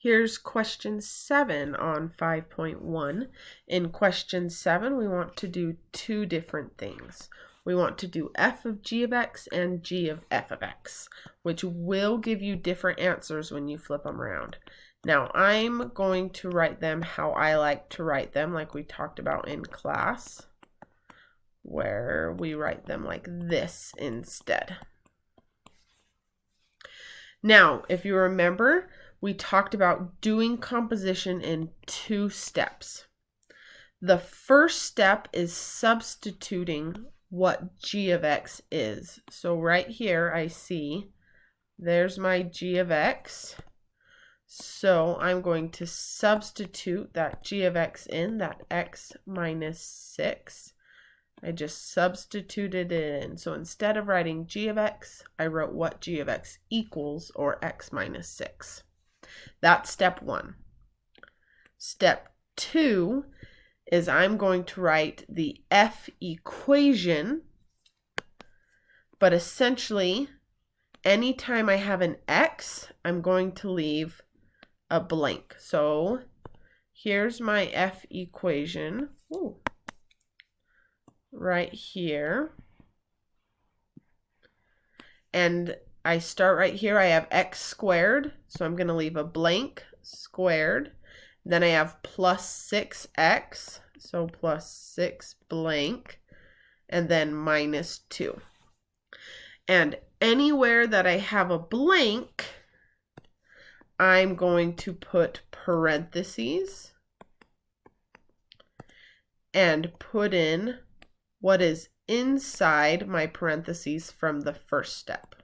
Here's question 7 on 5.1. In question 7, we want to do two different things. We want to do f of g of x and g of f of x, which will give you different answers when you flip them around. Now, I'm going to write them how I like to write them, like we talked about in class, where we write them like this instead. Now, if you remember, we talked about doing composition in 2 steps. The first step is substituting what g of x is. So right here I see there's my g of x. So I'm going to substitute that g of x in, that x minus 6. I just substituted it in. So instead of writing g of x, I wrote what g of x equals, or x minus 6. That's step 1. Step 2 is I'm going to write the f equation, but essentially anytime I have an x, I'm going to leave a blank. So here's my f equation. Ooh. Right here. And I start right here. I have x squared, so I'm going to leave a blank squared. Then I have plus 6x, so plus 6 blank, and then minus 2. And anywhere that I have a blank, I'm going to put parentheses and put in what is inside my parentheses from the first step.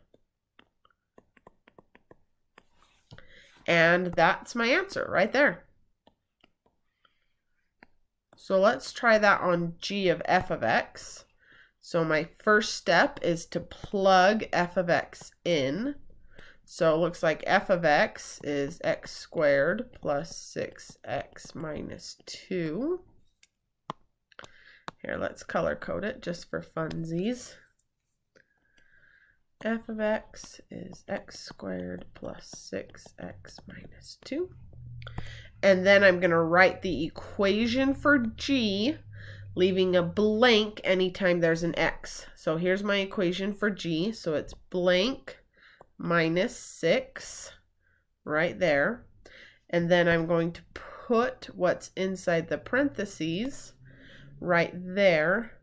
And that's my answer right there. So let's try that on g of f of x. So my first step is to plug f of x in. So it looks like f of x is x squared plus 6x minus 2. Here, let's color code it just for funsies. F of x is x squared plus 6x minus 2. And then I'm going to write the equation for g, leaving a blank anytime there's an x. So here's my equation for g. So it's blank minus 6 right there. And then I'm going to put what's inside the parentheses right there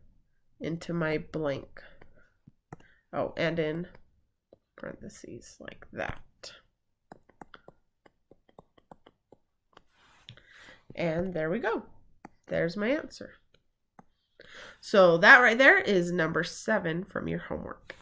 into my blank. Oh, and in parentheses like that. And there we go. There's my answer. So that right there is number 7 from your homework.